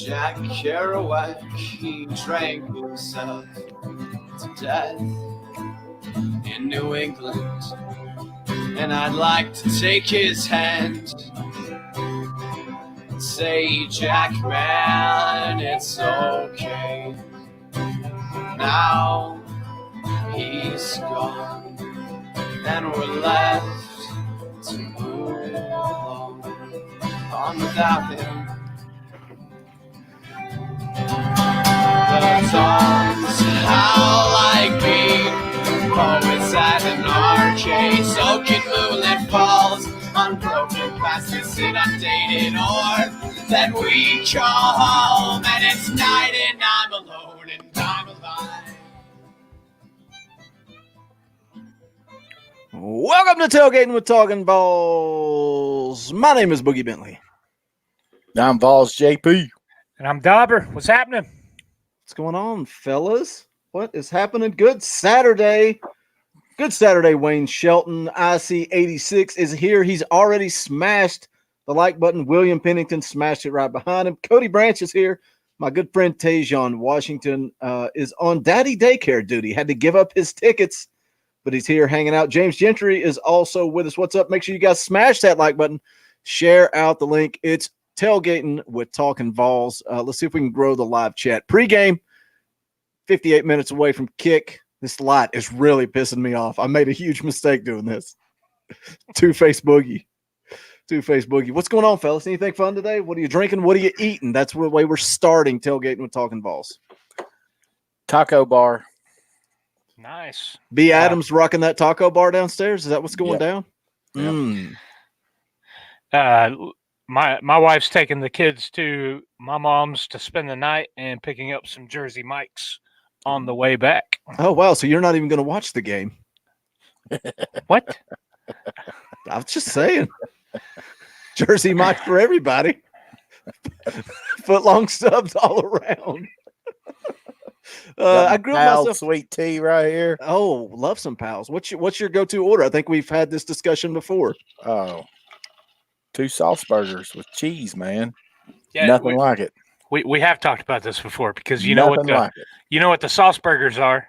Jack Kerouac, he drank himself to death in New England, and I'd like to take his hand and say, Jack, man, it's okay. Now he's gone, and we're left to move on without him. The songs howl like me, poets at an arcade, soaking moonlit falls, unbroken passes inundated, or that we call home, and it's night and I'm alone and I'm alive. Welcome to Tailgatin with Talkin VAWLS. My name is Boogie Bentley. I'm Vols JP. And I'm Dauber. What's happening? What's going on, fellas? What is happening? Good Saturday. Good Saturday, Wayne Shelton. IC86 is here. He's already smashed the like button. William Pennington smashed it right behind him. Cody Branch is here. My good friend Tajon Washington is on daddy daycare duty. Had to give up his tickets, but he's here hanging out. James Gentry is also with us. What's up? Make sure you guys smash that like button. Share out the link. It's Tailgatin with Talkin VAWLS. Let's see if we can grow the live chat. Pre-game, 58 minutes away from kick. This light is really pissing me off. I made a huge mistake doing this. Two-face boogie. What's going on, fellas? Anything fun today? What are you drinking? What are you eating? That's the way we're starting Tailgatin with Talkin VAWLS. Taco bar. Nice. B. Adams rocking that taco bar downstairs. Is that what's going down? Yep. My wife's taking the kids to my mom's to spend the night and picking up some Jersey Mikes on the way back. Oh, wow. So you're not even going to watch the game. What? I was just saying. Jersey Mike for everybody. Foot-long subs all around. I grew up myself. Sweet tea right here. Oh, love some pals. What's your go-to order? I think we've had this discussion before. Oh, 2 sauce burgers with cheese, man. Yeah, nothing like it. We have talked about this before because you know what the sauce burgers are.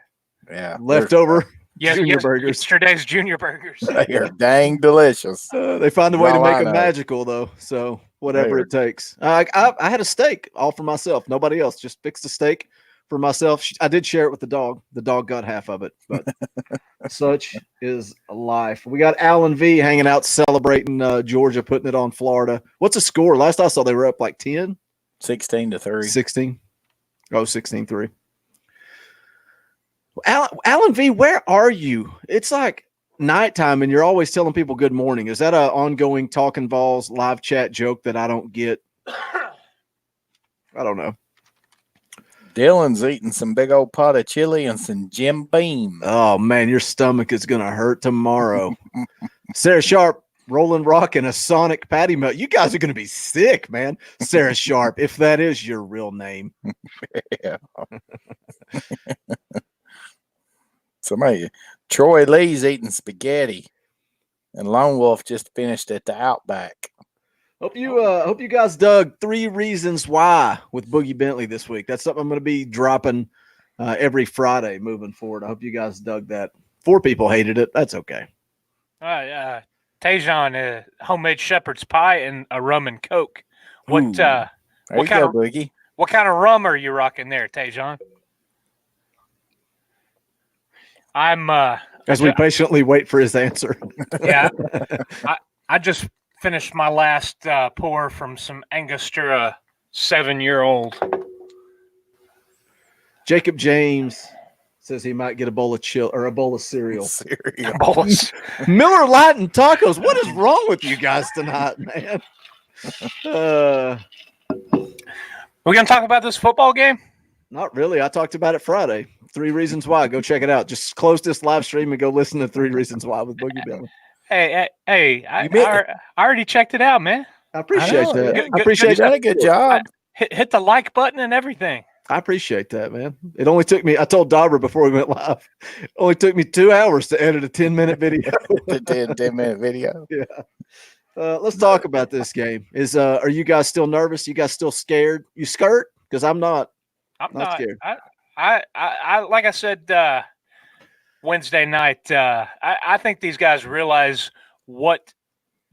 Yeah, leftover junior burgers. Yesterday's junior burgers. They are dang delicious. They find a way to make them magical, though. So whatever it takes. I had a steak all for myself. Nobody else. Just fixed a steak for myself. I did share it with the dog. The dog got half of it, but such is life. We got Alan V hanging out celebrating Georgia, putting it on Florida. What's the score? Last I saw, they were up like 10. 16-3. 16. Oh, 16-3. Alan V, where are you? It's like nighttime and you're always telling people good morning. Is that an ongoing Talkin VAWLS live chat joke that I don't get? I don't know. Dylan's eating some big old pot of chili and some Jim Beam. Oh, man, your stomach is going to hurt tomorrow. Sarah Sharp, Rolling Rock, and a Sonic patty melt. You guys are going to be sick, man. Sarah Sharp, if that is your real name. Yeah. Somebody, Troy Lee's eating spaghetti, and Lone Wolf just finished at the Outback. Hope you guys dug 3 Reasons Why with Boogie Bentley this week. That's something I'm going to be dropping every Friday moving forward. I hope you guys dug that. 4 people hated it. That's okay. Tajon, homemade shepherd's pie and a rum and Coke. What kind of Boogie? What kind of rum are you rocking there, Tajon? I'm as we patiently wait for his answer. Yeah, I just finished my last pour from some Angostura 7-year-old. Jacob James says he might get a bowl of a bowl of cereal. Miller Lite and tacos. What is wrong with you guys tonight, man? We gonna talk about this football game? Not really. I talked about it Friday. 3 Reasons Why. Go check it out. Just close this live stream and go listen to 3 Reasons Why with Boogie Bentley. Hey! I already checked it out, man. I appreciate that. I appreciate that. Good job. Hit the like button and everything. I appreciate that, man. It only took me, I told Dauber before we went live, it only took me 2 hours to edit a 10-minute video. The 10-minute video. Yeah. Let's talk about this game. Are you guys still nervous? You guys still scared? You skirt? Because I'm not. I'm Not not. scared. I like I said Wednesday night. I think these guys realize what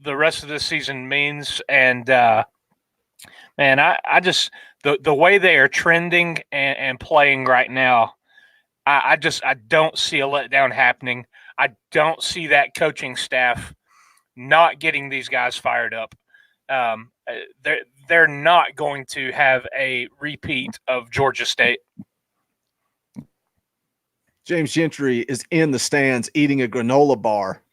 the rest of the season means, and man, I just the way they are trending and playing right now. I don't see a letdown happening. I don't see that coaching staff not getting these guys fired up. They're not going to have a repeat of Georgia State. James Gentry is in the stands eating a granola bar.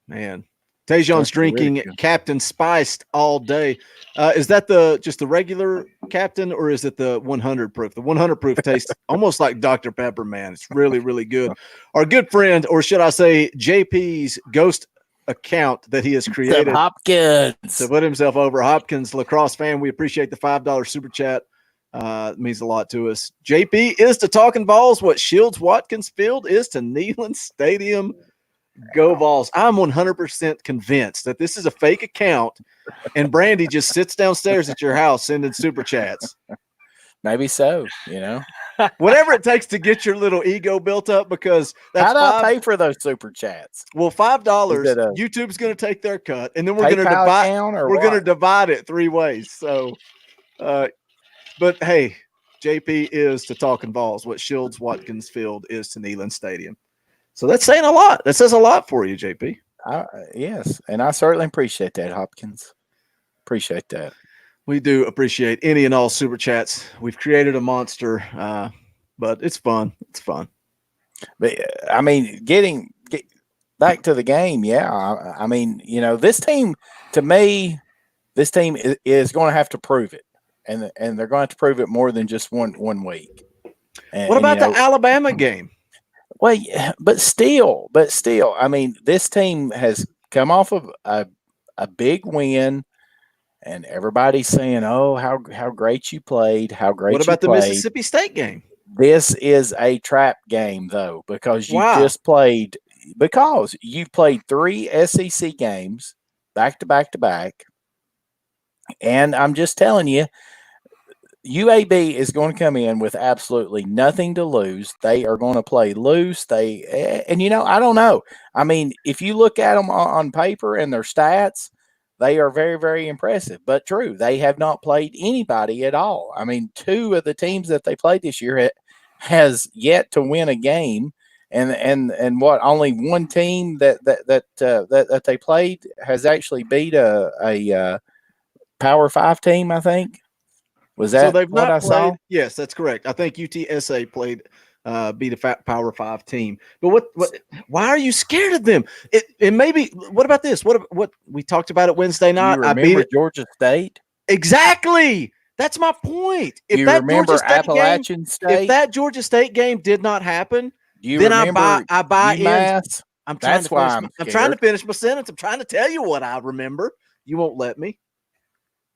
Man, Tajon's drinking Captain Spiced all day. Is that just the regular Captain, or is it the 100 proof? The 100 proof tastes almost like Dr. Pepper, man. It's really, really good. Our good friend, or should I say JP's ghost account that he has created. Hopkins. To put himself over. Hopkins, lacrosse fan. We appreciate the $5 super chat. It means a lot to us. JP is to Talkin VAWLS what Shields Watkins Field is to Neyland Stadium. Go Vols. I'm 100% convinced that this is a fake account and Brandy just sits downstairs at your house sending super chats. Maybe so, Whatever it takes to get your little ego built up, because that's how do I pay for those super chats? Well, $5. YouTube's going to take their cut, and then we're going to divide it 3 ways. So, but hey, JP is to Talkin VAWLS what Shields Watkins Field is to Neyland Stadium. So that's saying a lot. That says a lot for you, JP. Yes, and I certainly appreciate that, Hopkins. Appreciate that. We do appreciate any and all super chats. We've created a monster, but it's fun. It's fun. But I mean, get back to the game. Yeah, I mean, this team, to me, this team is going to have to prove it, and they're going to have to prove it more than just one week. What about the Alabama game? Well, yeah, but still, I mean, this team has come off of a big win, and everybody's saying, "Oh, how great you played! How great!" What about the Mississippi State game? This is a trap game, though, because you played 3 SEC games back to back to back, and I'm just telling you. UAB is going to come in with absolutely nothing to lose. They are going to play loose. I don't know. I mean, if you look at them on paper and their stats, they are very, very impressive. But true, they have not played anybody at all. I mean, 2 of the teams that they played this year has yet to win a game, and what only one team that they played has actually beat a Power 5 team, I think. Was that so they've what not I played? saw? Yes, that's correct. I think UTSA played beat a Power 5 team. But what? Why are you scared of them? It maybe. What about this? What we talked about it Wednesday night? You remember Georgia State? Exactly. That's my point. If that remember Appalachian State? If that Georgia State game did not happen, then I buy UMass? I'm trying to finish my sentence. I'm trying to tell you what I remember. You won't let me.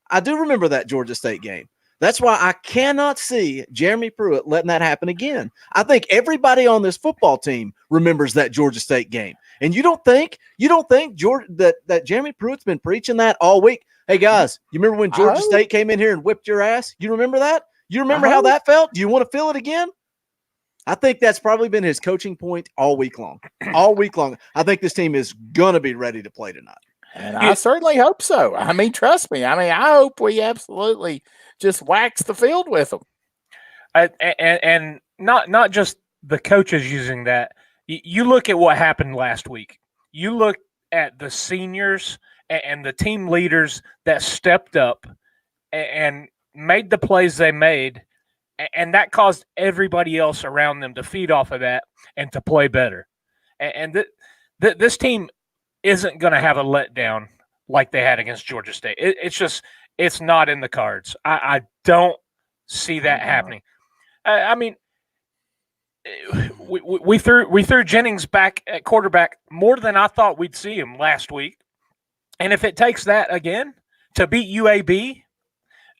I do remember that Georgia State game. That's why I cannot see Jeremy Pruitt letting that happen again. I think everybody on this football team remembers that Georgia State game. And you don't think that Jeremy Pruitt's been preaching that all week? Hey guys, you remember when Georgia State came in here and whipped your ass? You remember that? You remember how that felt? Do you want to feel it again? I think that's probably been his coaching point all week long. All week long. I think this team is gonna be ready to play tonight. And I certainly hope so. I mean, trust me. I mean, I hope we absolutely just wax the field with them. And not just the coaches using that. You look at what happened last week. You look at the seniors and the team leaders that stepped up and made the plays they made, and that caused everybody else around them to feed off of that and to play better. And this team isn't going to have a letdown like they had against Georgia State. It's not in the cards. I don't see that happening. I mean, we threw Jennings back at quarterback more than I thought we'd see him last week. And if it takes that again to beat UAB,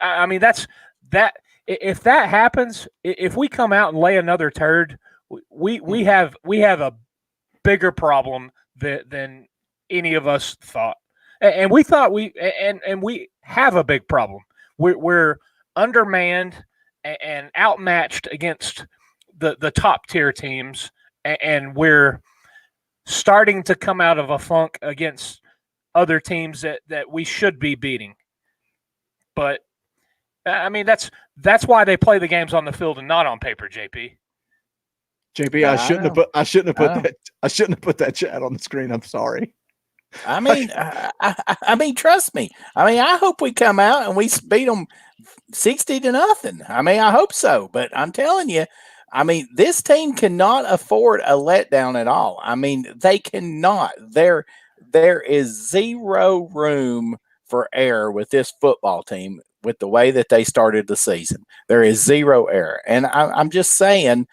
I mean, that's that. If that happens, if we come out and lay another turd, we have a bigger problem than any of us thought. And we thought we have a big problem. We're undermanned and outmatched against the top tier teams, and we're starting to come out of a funk against other teams that we should be beating. But I mean, that's why they play the games on the field and not on paper, JP. JP, I shouldn't have put that chat on the screen. I'm sorry. I mean, I mean, trust me. I mean, I hope we come out and we beat them 60-0. I mean, I hope so. But I'm telling you, I mean, this team cannot afford a letdown at all. I mean, they cannot. There is zero room for error with this football team with the way that they started the season. There is zero error. And I'm just saying,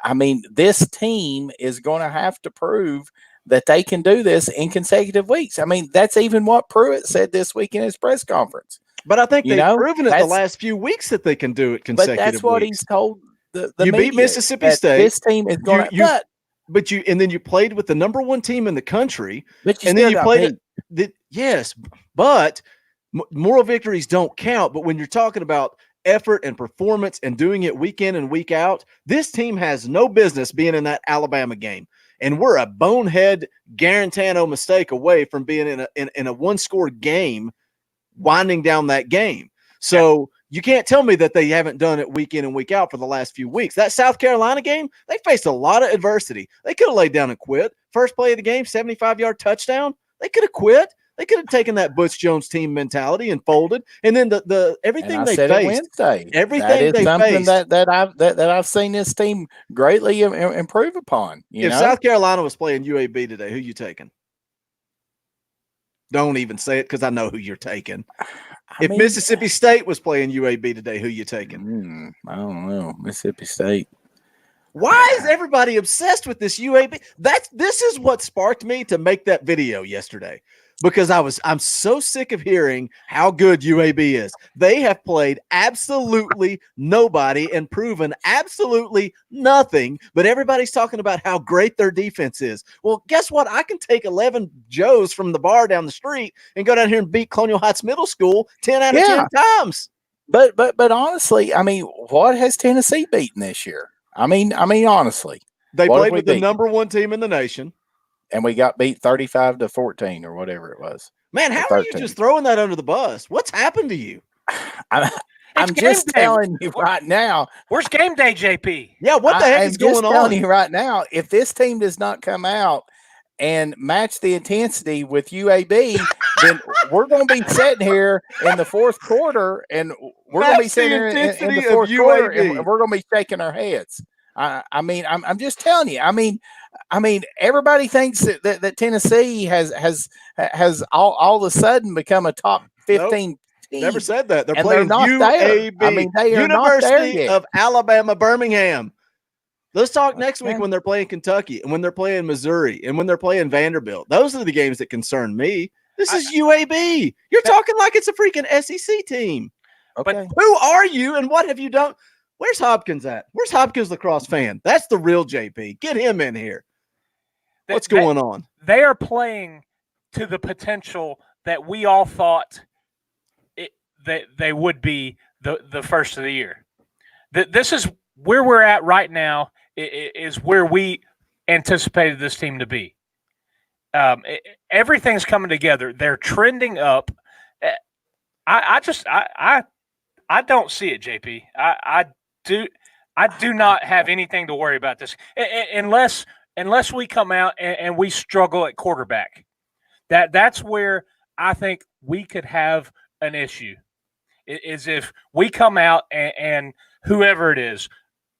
I mean, this team is going to have to prove that they can do this in consecutive weeks. I mean, that's even what Pruitt said this week in his press conference. But I think they've proven it the last few weeks that they can do it consecutive But that's what weeks. he's told the you media, beat Mississippi State. This team is going to and then you played with the number one team in the country. But you and then you played yes, but moral victories don't count. But when you're talking about effort and performance and doing it week in and week out, this team has no business being in that Alabama game. And we're a bonehead Garantano mistake away from being in a one-score game, winding down that game. So you can't tell me that they haven't done it week in and week out for the last few weeks. That South Carolina game, they faced a lot of adversity. They could have laid down and quit. First play of the game, 75-yard touchdown. They could have quit. They could have taken that Butch Jones team mentality and folded. And then everything they faced, everything they faced, that I've seen this team greatly improve upon. If South Carolina was playing UAB today, who you taking? Don't even say it because I know who you're taking. If Mississippi State was playing UAB today, who you taking? I don't know. Mississippi State. Why is everybody obsessed with this UAB? This is what sparked me to make that video yesterday. Because I'm so sick of hearing how good UAB is. They have played absolutely nobody and proven absolutely nothing, but everybody's talking about how great their defense is. Well, guess what? I can take 11 Joes from the bar down the street and go down here and beat Colonial Heights Middle School 10 out of 10 times. But honestly, I mean, what has Tennessee beaten this year? I mean, honestly. They played with the number one team in the nation. And we got beat 35-14 or whatever it was. Man, how are you just throwing that under the bus? What's happened to you? I'm just telling you right now. Where's game day, JP? Yeah, what the heck is going on? I'm telling you right now, if this team does not come out and match the intensity with UAB, then we're going to be sitting here in the fourth quarter, and we're going to be sitting here in the fourth quarter, and we're going to be shaking our heads. I mean, I'm just telling you. I mean, everybody thinks that Tennessee has all of a sudden become a top 15 team. Never said that. They're playing not UAB. there. I mean, they are University not there yet. of Alabama, Birmingham. Let's talk next week when they're playing Kentucky and when they're playing Missouri and when they're playing Vanderbilt. Those are the games that concern me. This is UAB. You're talking like it's a freaking SEC team. Okay. But who are you and what have you done? Where's Hopkins at? Where's Hopkins lacrosse fan? That's the real JP. Get him in here. What's going on? They are playing to the potential that we all thought that they would be the first of the year. This is where we're at right now, is where we anticipated this team to be. Everything's coming together. They're trending up. I don't see it, JP. I do not have anything to worry about this unless we come out and we struggle at quarterback. That's where I think we could have an issue. Is if we come out and whoever it is,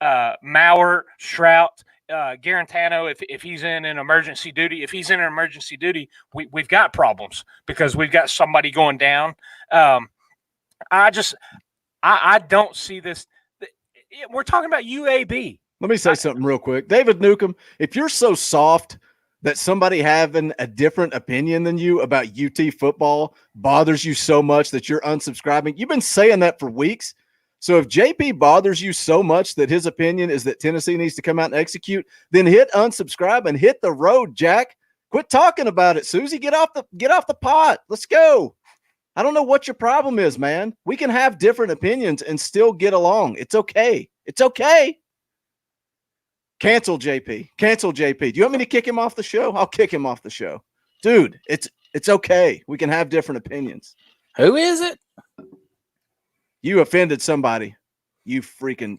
Maurer, Shrout, Garantano, if he's in an emergency duty, we've got problems because we've got somebody going down. I don't see this. We're talking about UAB. Let me say something real quick. David Newcomb, if you're so soft that somebody having a different opinion than you about UT football bothers you so much that you're unsubscribing, you've been saying that for weeks. So if JP bothers you so much that his opinion is that Tennessee needs to come out and execute, then hit unsubscribe and hit the road, Jack. Quit talking about it, Susie. Get off the pot. Let's go. I don't know what your problem is, man. We can have different opinions and still get along. It's okay. It's okay. Cancel JP. Cancel JP. Do you want me to kick him off the show? I'll kick him off the show. Dude, it's okay. We can have different opinions. Who is it? You offended somebody. You freaking,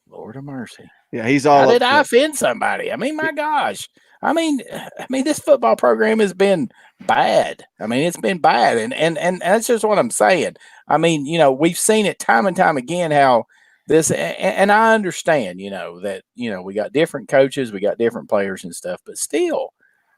Lord of mercy. Yeah, he's all How did I upset. offend somebody? I mean, my gosh. I mean, this football program has been bad. I mean, it's been bad. And that's just what I'm saying. I mean, we've seen it time and time again how this, and I understand, that, we got different coaches, we got different players and stuff, but still,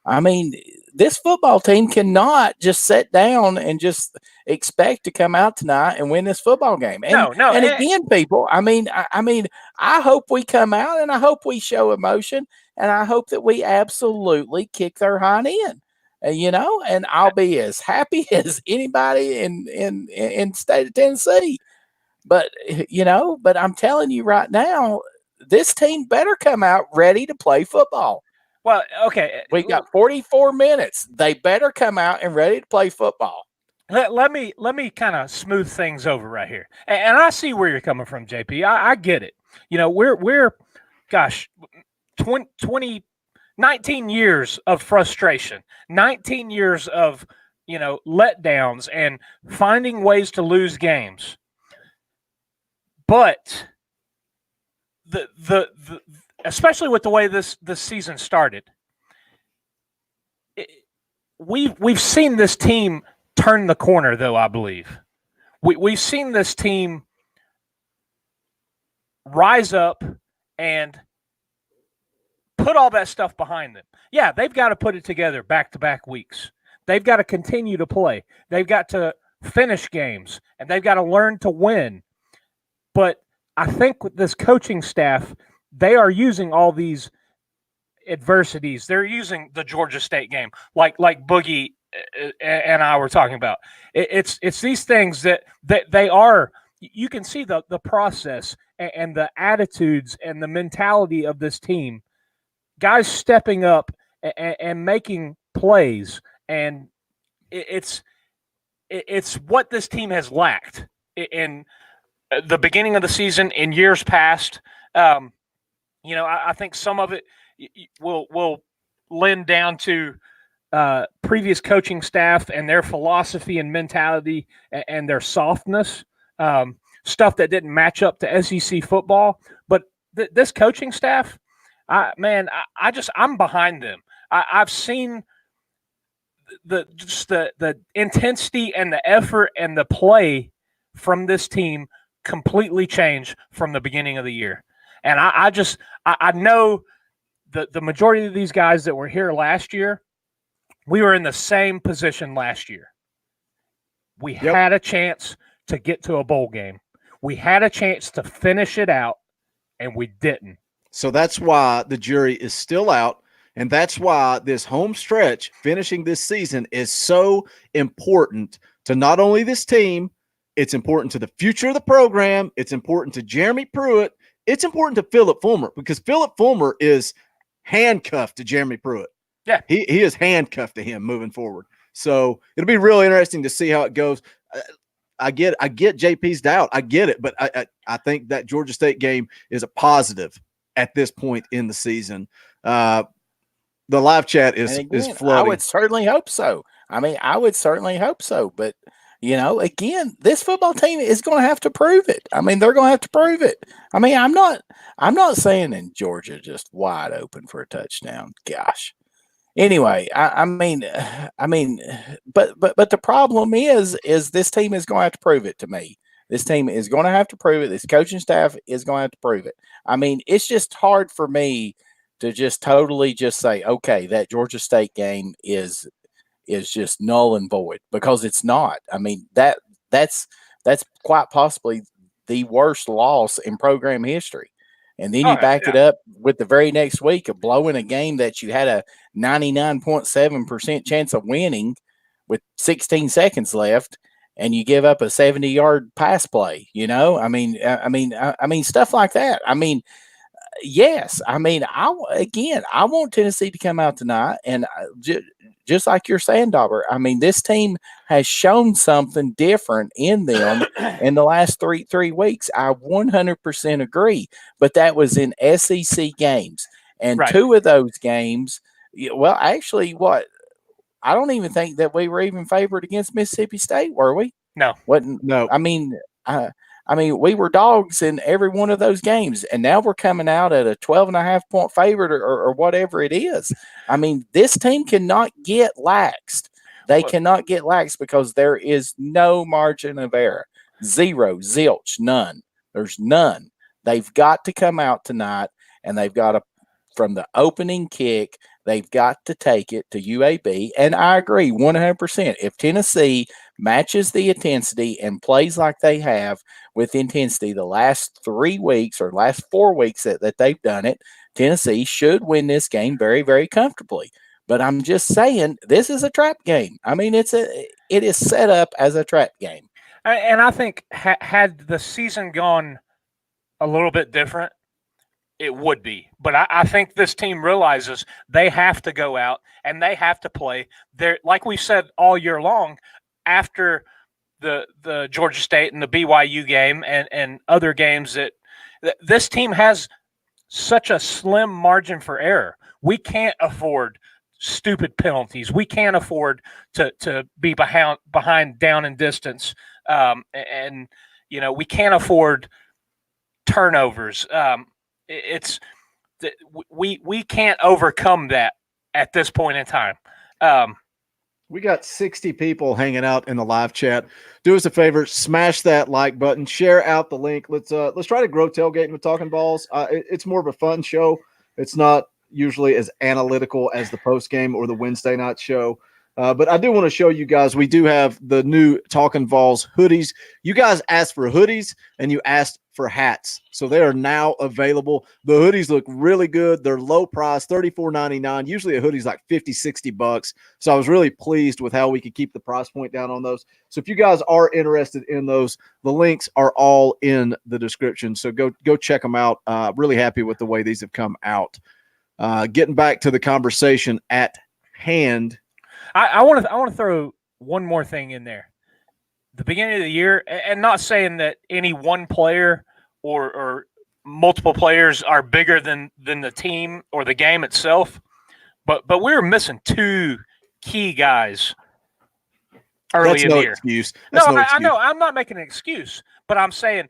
I mean, this football team cannot just sit down and just expect to come out tonight and win this football game. And, No. And again, people, I hope we come out and I hope we show emotion and I hope that we absolutely kick their hind end. And I'll be as happy as anybody in the state of Tennessee. But I'm telling you right now, this team better come out ready to play football. Well, okay. We got 44 minutes. They better come out and ready to play football. Let me kind of smooth things over right here. And I see where you're coming from, JP. I get it. We're 19 years of frustration, 19 years of, letdowns and finding ways to lose games. But the especially with the way this season started, we've seen this team turn the corner, though. I believe we've seen this team rise up and put all that stuff behind them. Yeah, they've got to put it together back-to-back weeks. They've got to continue to play. They've got to finish games, and they've got to learn to win. But I think with this coaching staff, they are using all these adversities. They're using the Georgia State game, like Boogie and I were talking about. It's these things that they are. You can see the process and the attitudes and the mentality of this team. Guys stepping up and making plays, and it's what this team has lacked in the beginning of the season in years past. I think some of it will lend down to previous coaching staff and their philosophy and mentality and their softness, stuff that didn't match up to SEC football. But this coaching staff, I'm behind them. I've seen the intensity and the effort and the play from this team completely change from the beginning of the year. And I know the majority of these guys that were here last year, we were in the same position last year. We had a chance to get to a bowl game. We had a chance to finish it out, and we didn't. So that's why the jury is still out, and that's why this home stretch, finishing this season, is so important to not only this team, it's important to the future of the program, it's important to Jeremy Pruitt, it's important to Phillip Fulmer, because Phillip Fulmer is handcuffed to Jeremy Pruitt. Yeah. He is handcuffed to him moving forward. So it'll be real interesting to see how it goes. I get JP's doubt. I get it, but I think that Georgia State game is a positive at this point in the season. The live chat is flooding. I would certainly hope so. But again, this football team is going to have to prove it. They're going to have to prove it. I'm not saying in Georgia just wide open for a touchdown. Gosh. Anyway, but the problem is this team is going to have to prove it to me. This team is going to have to prove it. This coaching staff is going to have to prove it. It's just hard for me to just totally just say, okay, that Georgia State game is just null and void, because it's not. That's quite possibly the worst loss in program history. And then you back it up with the very next week of blowing a game that you had a 99.7% chance of winning with 16 seconds left, and you give up a 70-yard pass play. Stuff like that. yes, I mean, I want Tennessee to come out tonight, and just like you're saying, Dauber, I mean, this team has shown something different in them in the last three weeks. I 100% agree, but that was in SEC games, and Right. 2 of those games. Well, actually, what I don't even think that we were even favored against Mississippi State, were we? No. Wasn't No. I mean, we were dogs in every one of those games, and now we're coming out at a 12.5-point favorite or whatever it is. I mean, this team cannot get laxed. They cannot get laxed because there is no margin of error. Zero, zilch, none. There's none. They've got to come out tonight, and they've got to, from the opening kick, they've got to take it to UAB. And I agree 100%. If Tennessee matches the intensity and plays like they have with intensity the last 3 weeks or last 4 weeks that they've done it, Tennessee should win this game very, very comfortably. But I'm just saying, this is a trap game. I mean, it is set up as a trap game. And I think had the season gone a little bit different, it would be. But I think this team realizes they have to go out and they have to play. They're, like we said all year long, after the Georgia State and the BYU game and other games, that this team has such a slim margin for error. We can't afford stupid penalties. We can't afford to be behind down in distance. And we can't afford turnovers. We can't overcome that at this point in time. We got 60 people hanging out in the live chat. Do us a favor, smash that like button, share out the link. Let's try to grow Tailgating with Talkin Balls. It's more of a fun show. It's not usually as analytical as the post game or the Wednesday night show. But I do want to show you guys, we do have the new Talkin VAWLS hoodies. You guys asked for hoodies and you asked for hats. So they are now available. The hoodies look really good. They're low price, $34.99. Usually a hoodie's like $50-$60. So I was really pleased with how we could keep the price point down on those. So if you guys are interested in those, the links are all in the description. So go check them out. Really happy with the way these have come out. Getting back to the conversation at hand. I want to throw one more thing in there. The beginning of the year, and not saying that any one player or multiple players are bigger than the team or the game itself, but we were missing 2 key guys early in the year. Excuse. I know. I'm not making an excuse, but I'm saying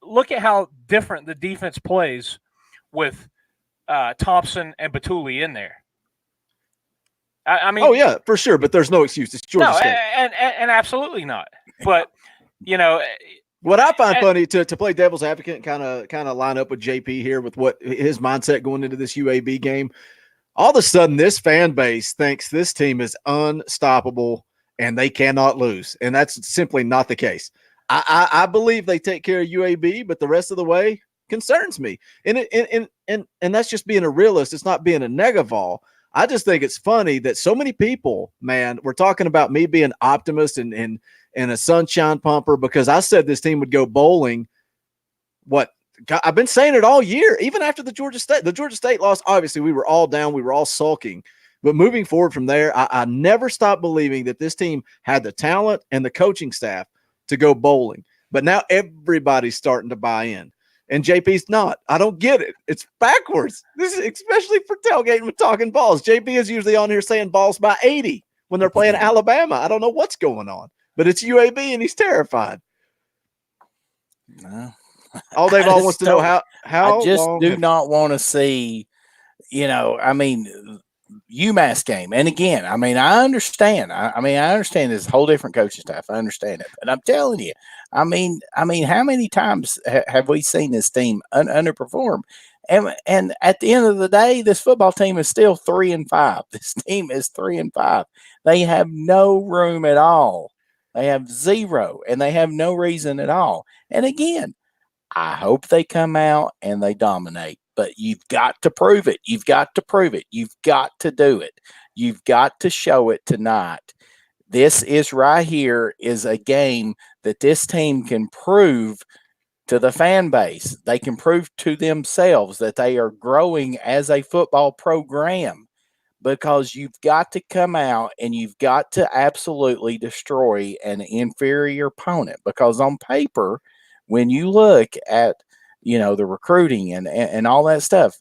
look at how different the defense plays with Thompson and Batuli in there. I mean, oh yeah, for sure, but there's no excuse. It's Georgia State, and absolutely not. But what I find funny to play devil's advocate, kind of line up with JP here with what his mindset going into this UAB game. All of a sudden, this fan base thinks this team is unstoppable and they cannot lose, and that's simply not the case. I believe they take care of UAB, but the rest of the way concerns me, and that's just being a realist. It's not being a negaval. I just think it's funny that so many people, man, we're talking about me being optimist and a sunshine pumper because I said this team would go bowling. God, I've been saying it all year, even after the Georgia State loss. Obviously, we were all down. We were all sulking. But moving forward from there, I never stopped believing that this team had the talent and the coaching staff to go bowling. But now everybody's starting to buy in. And JP's not. I don't get it. It's backwards. This is especially for Tailgating with Talkin Balls. JP is usually on here saying balls by 80 when they're playing Alabama. I don't know what's going on, but it's UAB and he's terrified. No. All Dave all wants to know how I just long do not want to see, UMass game. And again, I understand. I understand there's a whole different coaching staff. I understand it. But I'm telling you, how many times have we seen this team underperform? And at the end of the day, this football team is still 3-5. This team is 3-5. They have no room at all. They have zero, and they have no reason at all. And again, I hope they come out and they dominate. But you've got to prove it. You've got to prove it. You've got to do it. You've got to show it tonight. This is right here is a game that this team can prove to the fan base. They can prove to themselves that they are growing as a football program, because you've got to come out and you've got to absolutely destroy an inferior opponent. Because on paper, when you look at, the recruiting and all that stuff,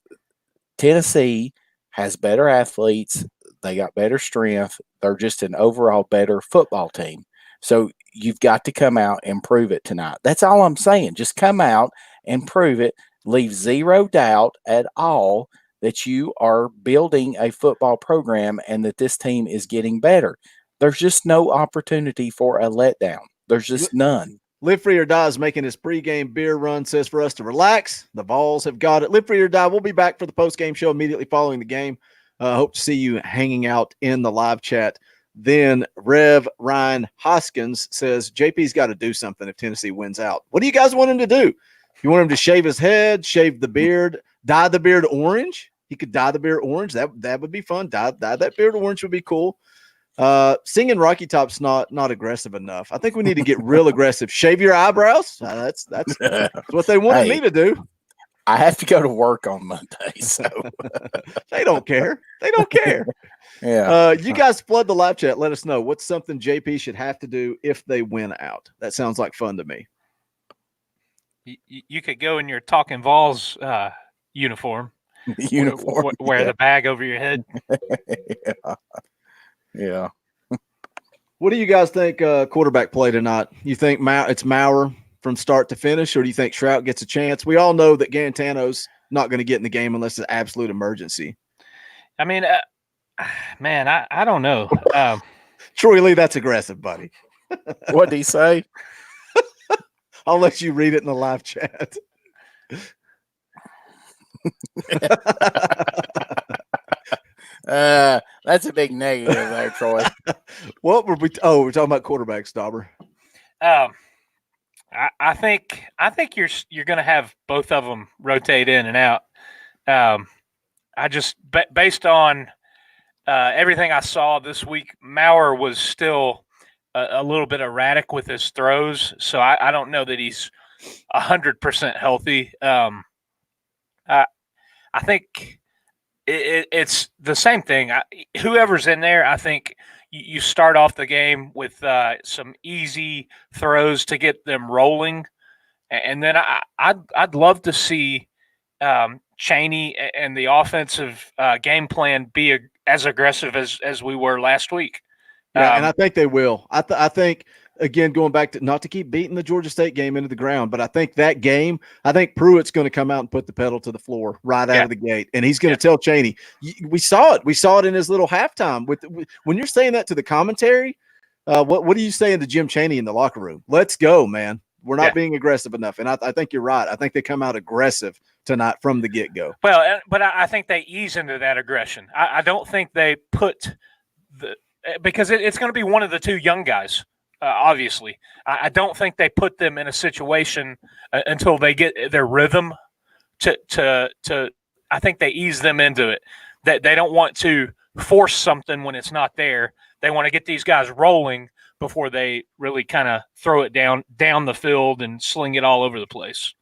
Tennessee has better athletes. They got better strength. They're just an overall better football team. So you've got to come out and prove it tonight. That's all I'm saying. Just come out and prove it. Leave zero doubt at all that you are building a football program and that this team is getting better. There's just no opportunity for a letdown. There's just none. Live Free or Die is making his pregame beer run, says for us to relax. The Vols have got it. Live Free or Die, we'll be back for the postgame show immediately following the game. Hope to see you hanging out in the live chat. Then Rev Ryan Hoskins says, JP's got to do something if Tennessee wins out. What do you guys want him to do? You want him to shave his head, shave the beard, dye the beard orange? He could dye the beard orange. That would be fun. Dye that beard orange would be cool. Singing Rocky Top's not aggressive enough. I think we need to get real aggressive. Shave your eyebrows. That's what they wanted me to do. I have to go to work on Monday, so they don't care. They don't care. Yeah. You guys flood the live chat. Let us know what's something JP should have to do if they win out. That sounds like fun to me. You could go in your Talkin VAWLS uniform. Wear the bag over your head. Yeah. What do you guys think quarterback play tonight? You think it's Maurer from start to finish, or do you think Shrout gets a chance? We all know that Gantano's not going to get in the game unless it's an absolute emergency. I mean, man, I don't know. Troy Lee, that's aggressive, buddy. What did he say? I'll let you read it in the live chat. That's a big negative there, Troy. What were we? We're talking about quarterbacks, Dauber. I think you're going to have both of them rotate in and out. I just based on everything I saw this week, Maurer was still a little bit erratic with his throws, so I don't know that he's 100% healthy. I think it's the same thing. Whoever's in there, I think you start off the game with some easy throws to get them rolling, and then I'd love to see Chaney and the offensive game plan be as aggressive as we were last week. Yeah, and I think they will. I think, again, going back to not to keep beating the Georgia State game into the ground, but I think that game, I think Pruitt's going to come out and put the pedal to the floor right out of the gate, and he's going to tell Chaney. We saw it. We saw it in his little halftime. When you're saying that to the commentary, what are you saying to Jim Chaney in the locker room? Let's go, man. We're not being aggressive enough, and I think you're right. I think they come out aggressive tonight from the get-go. Well, but I think they ease into that aggression. I don't think they put because it's going to be one of the two young guys. Obviously, I don't think they put them in a situation until they get their rhythm. I think they ease them into it. That they don't want to force something when it's not there. They want to get these guys rolling before they really kind of throw it down the field and sling it all over the place.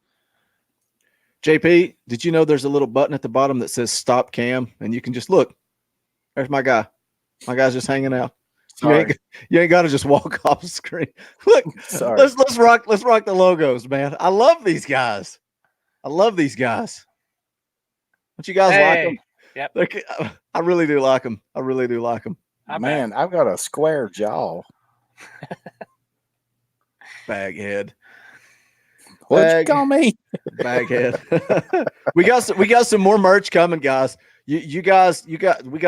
JP, did you know there's a little button at the bottom that says "Stop Cam," and you can just look. There's my guy. My guy's just hanging out. You ain't got to just walk off the screen. Look, let's rock the logos, man. I love these guys. Don't you guys like them? Yep. I really do like them. Man, I've got a square jaw. Baghead. What'd you call me? Baghead. we got some more merch coming, guys. We got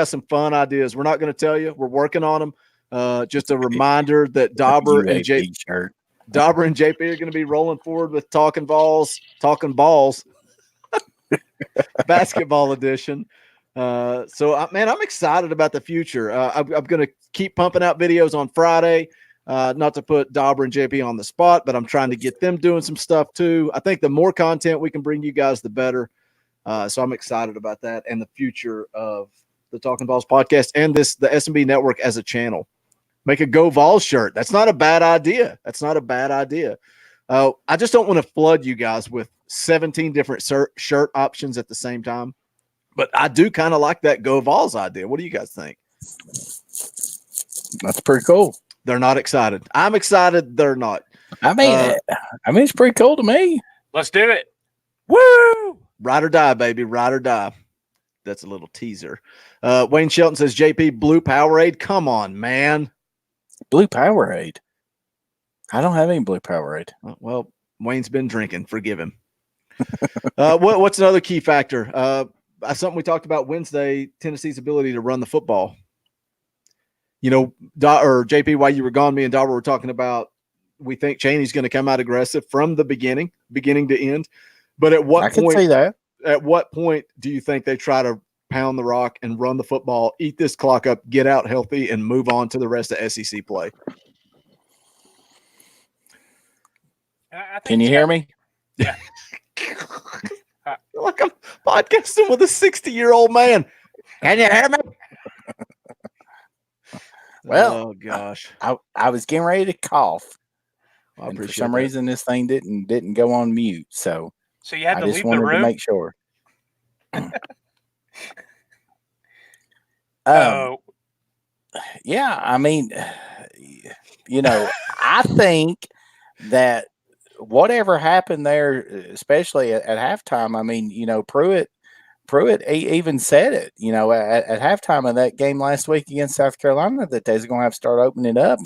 some fun ideas. We're not going to tell you. We're working on them. Just a reminder that Dauber and JP are going to be rolling forward with Talkin VAWLS basketball edition. So I'm excited about the future. I'm going to keep pumping out videos on Friday. Not to put Dauber and JP on the spot, but I'm trying to get them doing some stuff too. I think the more content we can bring you guys, the better. So I'm excited about that and the future of the Talkin VAWLS podcast and the SMB network as a channel. Make a Go Vols shirt. That's not a bad idea. I just don't want to flood you guys with 17 different shirt options at the same time. But I do kind of like that Go Vols idea. What do you guys think? That's pretty cool. They're not excited. I'm excited. They're not. I mean, it's pretty cool to me. Let's do it. Woo! Ride or die, baby. Ride or die. That's a little teaser. Wayne Shelton says, JP, Blue Powerade. Come on, man. Blue Powerade. I don't have any Blue Powerade. Well, Wayne's been drinking. Forgive him. What's another key factor? Something we talked about Wednesday, Tennessee's ability to run the football. You know, or JP, while you were gone, me and Dauber were talking about we think Chaney's going to come out aggressive from the beginning to end. But at what point? Can see that. At what point do you think they try to pound the rock and run the football, eat this clock up, get out healthy, and move on to the rest of SEC play? Can you hear me? Yeah. Like I'm podcasting with a 60-year-old man. Can you hear me? Well, oh gosh, I was getting ready to cough. I and for some reason, this thing didn't go on mute. So you had to I just leave the wanted room to make sure. Yeah, I mean, you know, I think that whatever happened there, especially at halftime, I mean, you know, Pruitt even said it, you know, at halftime of that game last week against South Carolina, that they're going to have to start opening it up,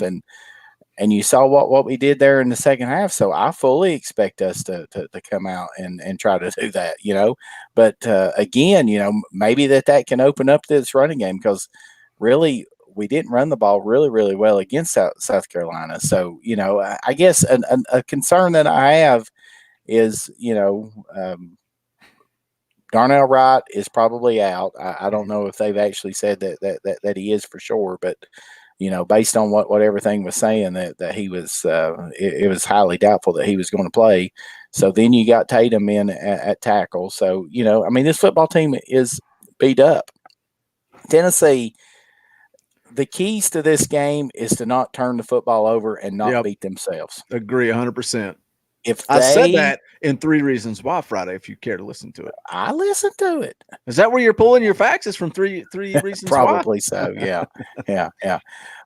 and you saw what we did there in the second half. So I fully expect us to come out and try to do that, you know. But again, you know, maybe that can open up this running game, because really we didn't run the ball really, really well against South Carolina. So, you know, I guess a concern that I have is, you know, Darnell Wright is probably out. I don't know if they've actually said that he is for sure, but you know, based on what everything was saying, that he was, it was highly doubtful that he was going to play. So then you got Tatum in at tackle. So, you know, I mean, this football team is beat up. Tennessee, the keys to this game is to not turn the football over and not beat themselves. Agree 100%. I said that in 3 Reasons Why Friday, if you care to listen to it. I listened to it. Is that where you're pulling your facts? Is from three Reasons Why? Probably so, yeah. Yeah.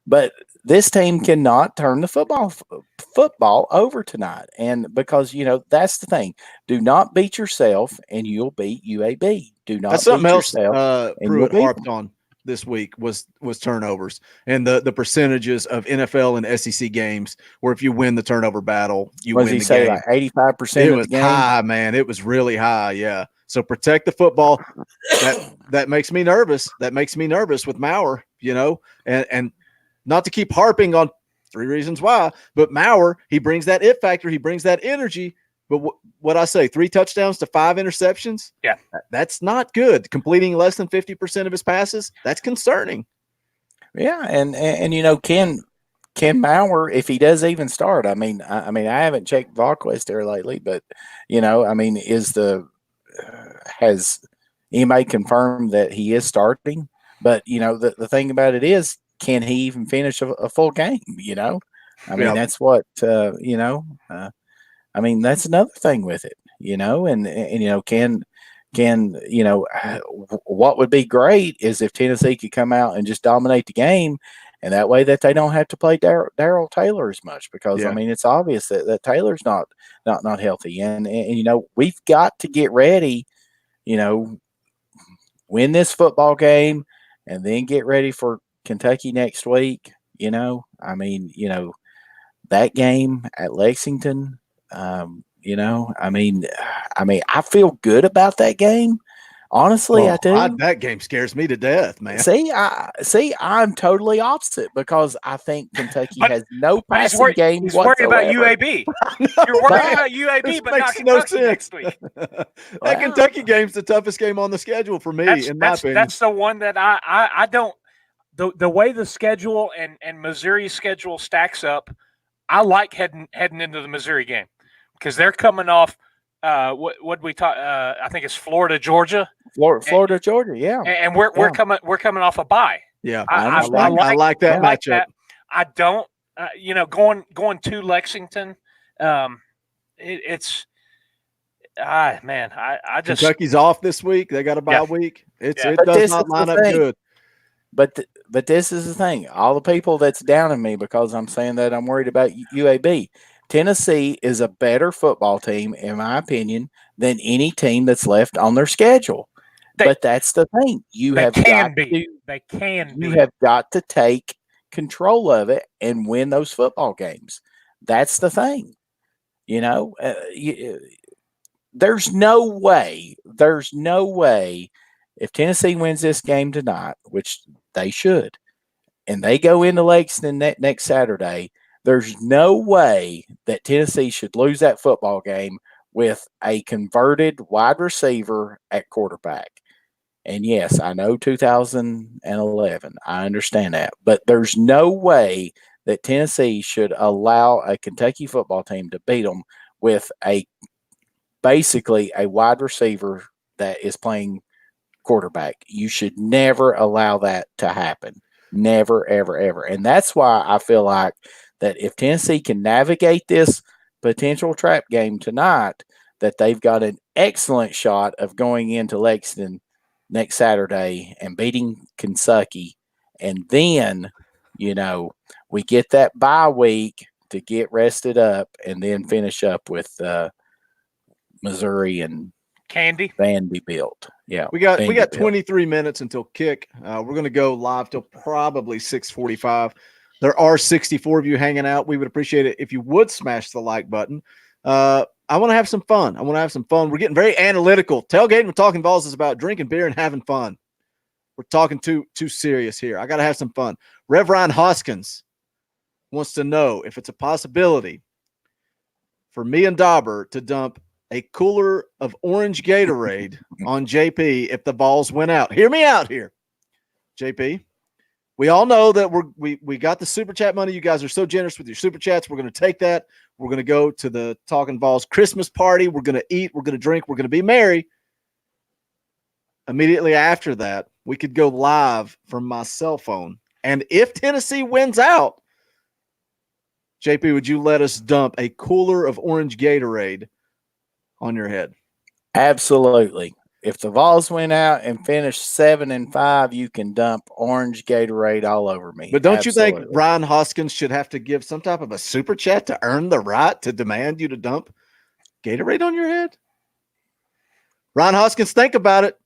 But this team cannot turn the football over tonight. And because, you know, that's the thing. Do not beat yourself and you'll beat UAB. Do not beat yourself. Pruitt harped on this week was turnovers and the percentages of NFL and SEC games where if you win the turnover battle, you win the game. Like 85%? It was high, man. It was really high. Yeah. So protect the football. That makes me nervous. That makes me nervous with Maurer, you know, and not to keep harping on 3 Reasons Why, but Maurer, he brings that it factor. He brings that energy. But what I say, 3 touchdowns to 5 interceptions. Yeah, that's not good. Completing less than 50% of his passes, that's concerning. Yeah, and you know, can Maurer, if he does even start? I mean, I haven't checked VolQuest there lately, but you know, I mean, has anybody confirmed that he is starting? But you know, the thing about it is, can he even finish a full game? You know, I mean, that's what you know. I mean, that's another thing with it, you know, and you know, can you know, what would be great is if Tennessee could come out and just dominate the game, and that way that they don't have to play Darrell Taylor as much, because I mean, it's obvious that Taylor's not healthy, and you know, we've got to get ready, you know, win this football game, and then get ready for Kentucky next week. You know, I mean, you know, that game at Lexington. You know, I mean, I feel good about that game. Honestly, I do. That game scares me to death, man. See, I'm totally opposite, because I think Kentucky has no passing game He's whatsoever. worried about UAB. You're worried about UAB, but not Kentucky next week. That Kentucky game's the toughest game on the schedule for me, in my opinion. That's the one that I don't. The way the schedule and Missouri's schedule stacks up, I like heading into the Missouri game, because they're coming off what we talk. I think it's Florida, Georgia. Florida, Georgia, yeah. And we're coming off a bye. Yeah, I like that matchup. I don't, you know, going to Lexington. it's man, I just Kentucky's off this week. They got a bye week. It But does this not is the line up thing. good. But this is the thing. All the people that's down on me because I'm saying that I'm worried about UAB. Tennessee is a better football team, in my opinion, than any team that's left on their schedule. But that's the thing. You have got to take control of it and win those football games. That's the thing. There's no way if Tennessee wins this game tonight, which they should, and they go into Lexington next Saturday, there's no way that Tennessee should lose that football game with a converted wide receiver at quarterback. And yes, I know 2011. I understand that. But there's no way that Tennessee should allow a Kentucky football team to beat them with basically a wide receiver that is playing quarterback. You should never allow that to happen. Never, ever, ever. And that's why I feel like that if Tennessee can navigate this potential trap game tonight, that they've got an excellent shot of going into Lexington next Saturday and beating Kentucky. And then, we get that bye week to get rested up and then finish up with Missouri and Vanderbilt. Yeah. We got 23 minutes until kick. We're going to go live till probably 6:45. There are 64 of you hanging out. We would appreciate it if you would smash the like button. I want to have some fun. We're getting very analytical. Tailgating with Talkin VAWLS is about drinking beer and having fun. We're talking too serious here. I got to have some fun. Rev Ryan Hoskins wants to know if it's a possibility for me and Dauber to dump a cooler of orange Gatorade on JP if the Vols win out. Hear me out here, JP. We all know that we got the super chat money. You guys are so generous with your super chats. We're going to take that. We're going to go to the Talkin VAWLS Christmas party. We're going to eat. We're going to drink. We're going to be merry. Immediately after that, we could go live from my cell phone. And if Tennessee wins out, JP, would you let us dump a cooler of orange Gatorade on your head? Absolutely. If the Vols went out and finished 7-5, you can dump orange Gatorade all over me. But don't you think Ryan Hoskins should have to give some type of a super chat to earn the right to demand you to dump Gatorade on your head? Ryan Hoskins, think about it.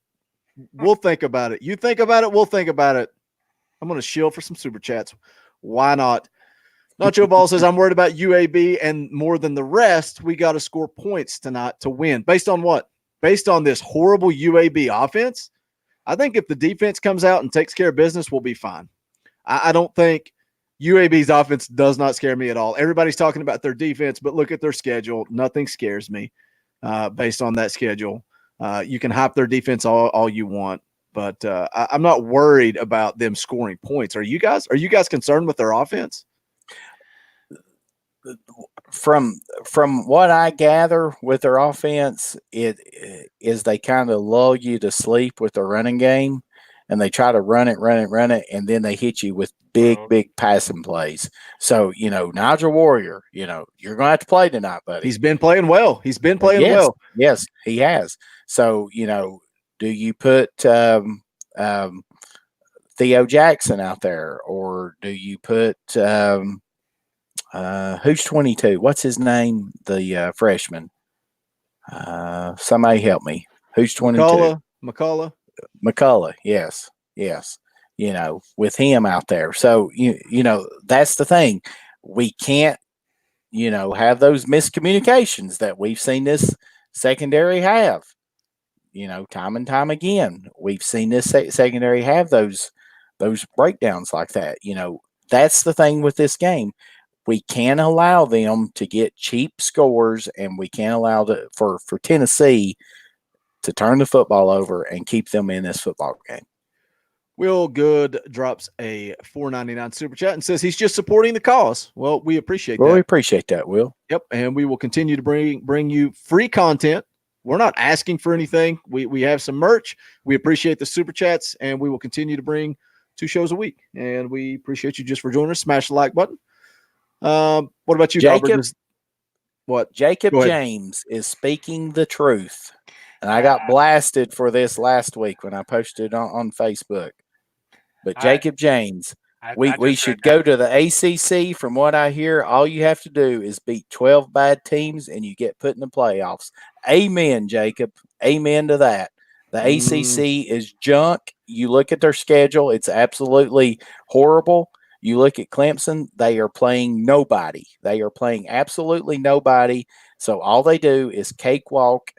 We'll think about it. You think about it. We'll think about it. I'm going to shield for some super chats. Why not? Nacho Ball says, I'm worried about UAB, and more than the rest, we got to score points tonight to win. Based on what? Based on this horrible UAB offense? I think if the defense comes out and takes care of business, we'll be fine. I don't think UAB's offense does not scare me at all. Everybody's talking about their defense, but look at their schedule. Nothing scares me based on that schedule. You can hype their defense all you want, but I'm not worried about them scoring points. Are you guys concerned with their offense? From what I gather with their offense, it is they kind of lull you to sleep with the running game, and they try to run it, and then they hit you with big passing plays. So, Nigel Warrior, you're going to have to play tonight, buddy. He's been playing well. Well. Yes, he has. So, do you put Theo Jackson out there, or do you put who's 22? What's his name? The freshman. Somebody help me. Who's 22? McCullough. Yes. With him out there. So, that's the thing. We can't, have those miscommunications that we've seen this secondary have, time and time again. We've seen this secondary have those breakdowns like that. That's the thing with this game. We can't allow them to get cheap scores, and we can't allow for Tennessee to turn the football over and keep them in this football game. Will Good drops a $4.99 super chat and says he's just supporting the cause. Well, we appreciate that. We appreciate that, Will. Yep, and we will continue to bring you free content. We're not asking for anything. We have some merch. We appreciate the super chats, and we will continue to bring 2 shows a week. And we appreciate you just for joining us. Smash the like button. What about you, Jacob? What? Jacob Go ahead. James is speaking the truth. And I got blasted for this last week when I posted on Facebook. But Jacob James, we should go to the ACC. From what I hear, all you have to do is beat 12 bad teams and you get put in the playoffs. Amen, Jacob. Amen to that. The ACC is junk. You look at their schedule, it's absolutely horrible. You look at Clemson, they are playing nobody. They are playing absolutely nobody. So all they do is cakewalk,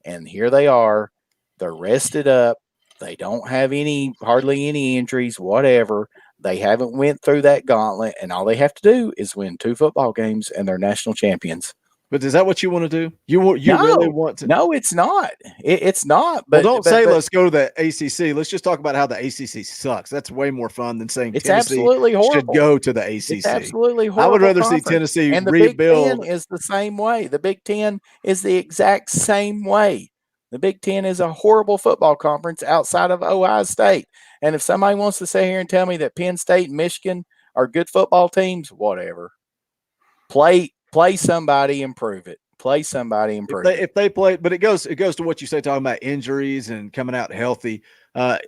and here they are. They're rested up. They don't have hardly any injuries, whatever. They haven't went through that gauntlet, and all they have to do is win 2 football games, and they're national champions. But is that what you want to do? You really want to? No, it's not. It's not. But don't say let's go to the ACC. Let's just talk about how the ACC sucks. That's way more fun than saying it's Tennessee absolutely horrible. Should go to the ACC. It's absolutely horrible. I would rather see conference. Tennessee and the rebuild. Big Ten is the same way. The Big Ten is the exact same way. The Big Ten is a horrible football conference outside of Ohio State. And if somebody wants to sit here and tell me that Penn State and Michigan are good football teams, whatever. Play somebody and prove it. Play somebody and prove it. If they play, but it goes to what you say, talking about injuries and coming out healthy. The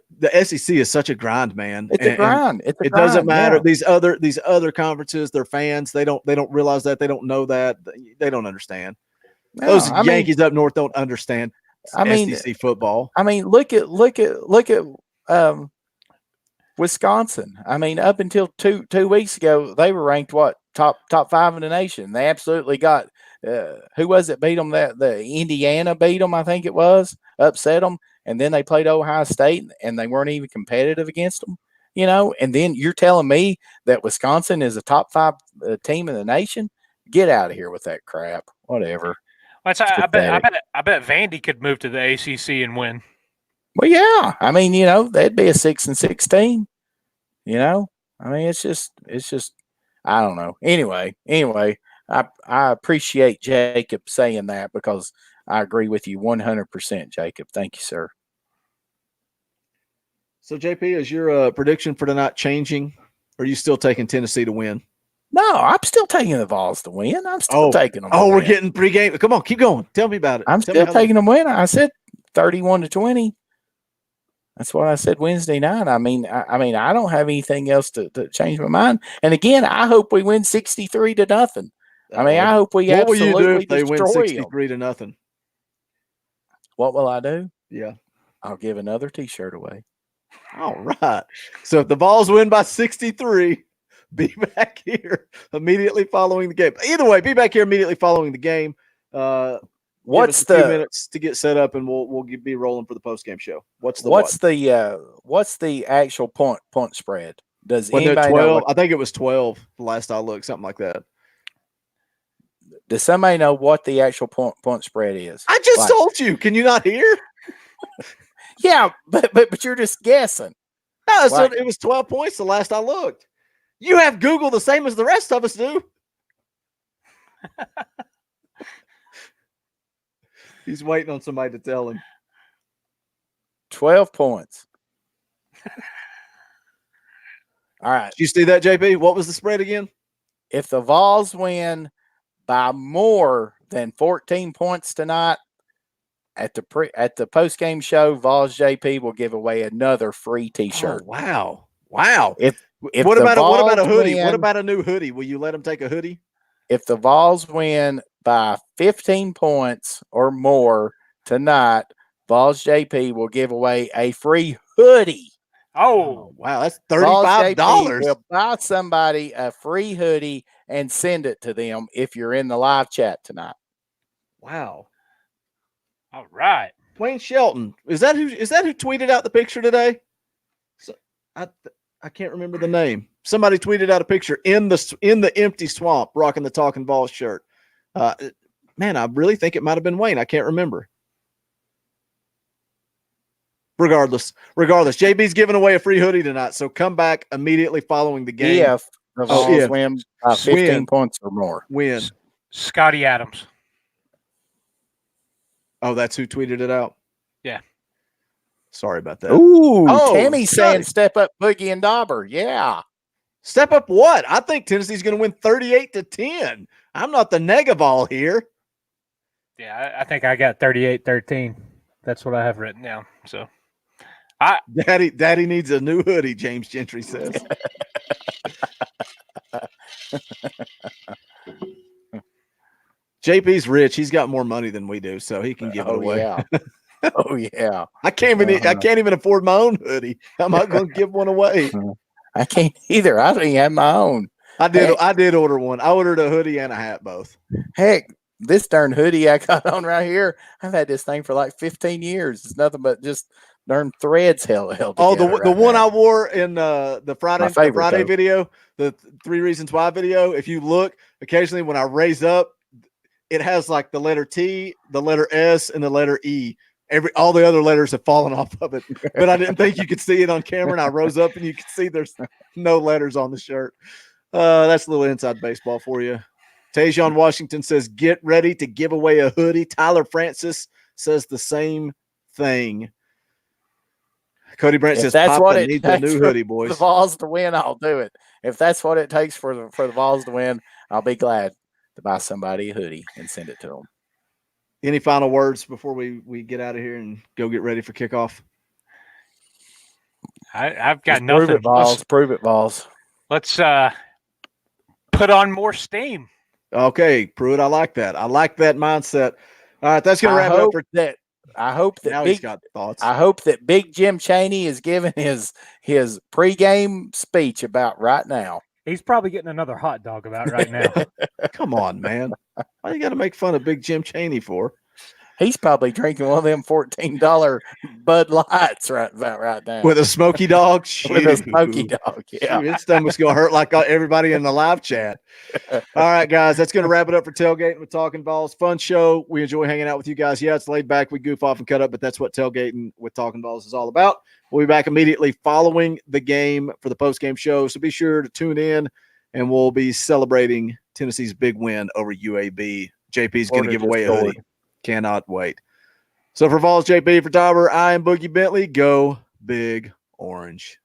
SEC is such a grind, man. It's a grind. It doesn't matter. Yeah. These other conferences, their fans, they don't realize that. They don't know that. They don't understand. No, those Yankees up north don't understand SEC football. I mean, look at Wisconsin. I mean, up until two weeks ago, they were ranked top 5 in the nation. They absolutely got who was it beat them? The Indiana beat them, I think it was, upset them, and then they played Ohio State, and they weren't even competitive against them. And then you're telling me that Wisconsin is a top 5 team in the nation? Get out of here with that crap. Whatever. I bet Vandy could move to the ACC and win. Well, yeah. I mean, they'd be a 6-6 team. I mean, it's just. I don't know. Anyway, I appreciate Jacob saying that because I agree with you 100%, Jacob. Thank you, sir. So, JP, is your prediction for tonight changing? Or are you still taking Tennessee to win? No, I'm still taking the Vols to win. I'm still taking them. We're getting pregame. Come on, keep going. Tell me about it. I'm still taking them to win. I said 31-20. That's what I said Wednesday night. I mean, I don't have anything else to change my mind. And again, I hope we win 63-0. I mean, I hope we absolutely what will you do if they destroy win 63-0? What will I do? Yeah, I'll give another T-shirt away. All right. So if the Vols win by 63, be back here immediately following the game. Either way, be back here immediately following the game. What's the few minutes to get set up, and we'll be rolling for the post game show. What's the actual point spread? Does anybody 12? I think it was 12 the last I looked, something like that. Does somebody know what the actual point spread is? I just told you. Can you not hear? Yeah, but you're just guessing. No, so it was 12 points the last I looked. You have Google the same as the rest of us do. He's waiting on somebody to tell him. 12 points. All right. Did you see that, JP? What was the spread again? If the Vols win by more than 14 points tonight, at the post game show, Vols JP will give away another free T-shirt. Oh, wow! If what about a hoodie? What about a new hoodie? Will you let them take a hoodie? If the Vols win by 15 points or more tonight, Vols JP will give away a free hoodie. Oh wow, that's $35. Will buy somebody a free hoodie and send it to them if you're in the live chat tonight. Wow. All right. Wayne Shelton. Is that who tweeted out the picture today? So, I can't remember the name. Somebody tweeted out a picture in the empty swamp rocking the Talkin VAWLS shirt. Man, I really think it might have been Wayne. I can't remember. Regardless, JB's giving away a free hoodie tonight, so come back immediately following the game. If the Vols win by 15 points or more. Win. Scotty Adams. Oh, that's who tweeted it out? Yeah. Sorry about that. Ooh, Tammy saying step up Boogie and Dauber. Yeah. Step up what? I think Tennessee's going to win 38-10. I'm not the Negavol here. Yeah, I think I got 38-13. That's what I have written down. So, Daddy needs a new hoodie, James Gentry says. JP's rich. He's got more money than we do, so he can give it away. Yeah. Oh yeah. I can't even afford my own hoodie. I'm not going to give one away. I can't either. I don't even have my own. I did order one. I ordered a hoodie and a hat both. Heck, this darn hoodie I got on right here, I've had this thing for like 15 years. It's nothing but just darn threads held Oh, together. the one I wore in the Friday though. video, the 3 Reasons Why video. If you look, occasionally when I raise up, it has like the letter T, the letter S, and the letter E. All the other letters have fallen off of it, but I didn't think you could see it on camera. And I rose up and you could see there's no letters on the shirt. That's a little inside baseball for you. Tajon Washington says, get ready to give away a hoodie. Tyler Francis says the same thing. Cody Brant says, that's Papa what it needs takes a new hoodie, boys. The Vols to win, I'll do it. If that's what it takes for the Vols to win, I'll be glad to buy somebody a hoodie and send it to them. Any final words before we get out of here and go get ready for kickoff? I've got Just nothing. Prove it, Vols. Let's put on more steam. Okay, Pruitt, I like that. I like that mindset. All right, that's going to wrap it up for that. I hope that now he's got thoughts. I hope that Big Jim Chaney is giving his pregame speech about right now. He's probably getting another hot dog about right now. Come on, man. Why you got to make fun of Big Jim Chaney for? He's probably drinking one of them $14 Bud Lights right now. With a smoky dog? With a smoky dog, yeah. His stomach's going to hurt like everybody in the live chat. All right, guys, that's going to wrap it up for Tailgating with Talkin VAWLS. Fun show. We enjoy hanging out with you guys. Yeah, it's laid back. We goof off and cut up, but that's what Tailgating with Talkin VAWLS is all about. We'll be back immediately following the game for the post-game show, so be sure to tune in, and we'll be celebrating Tennessee's big win over UAB. JP's going to give away a hoodie. Cannot wait. So for Vols, JP, for Tauber, I am Boogie Bentley. Go Big Orange.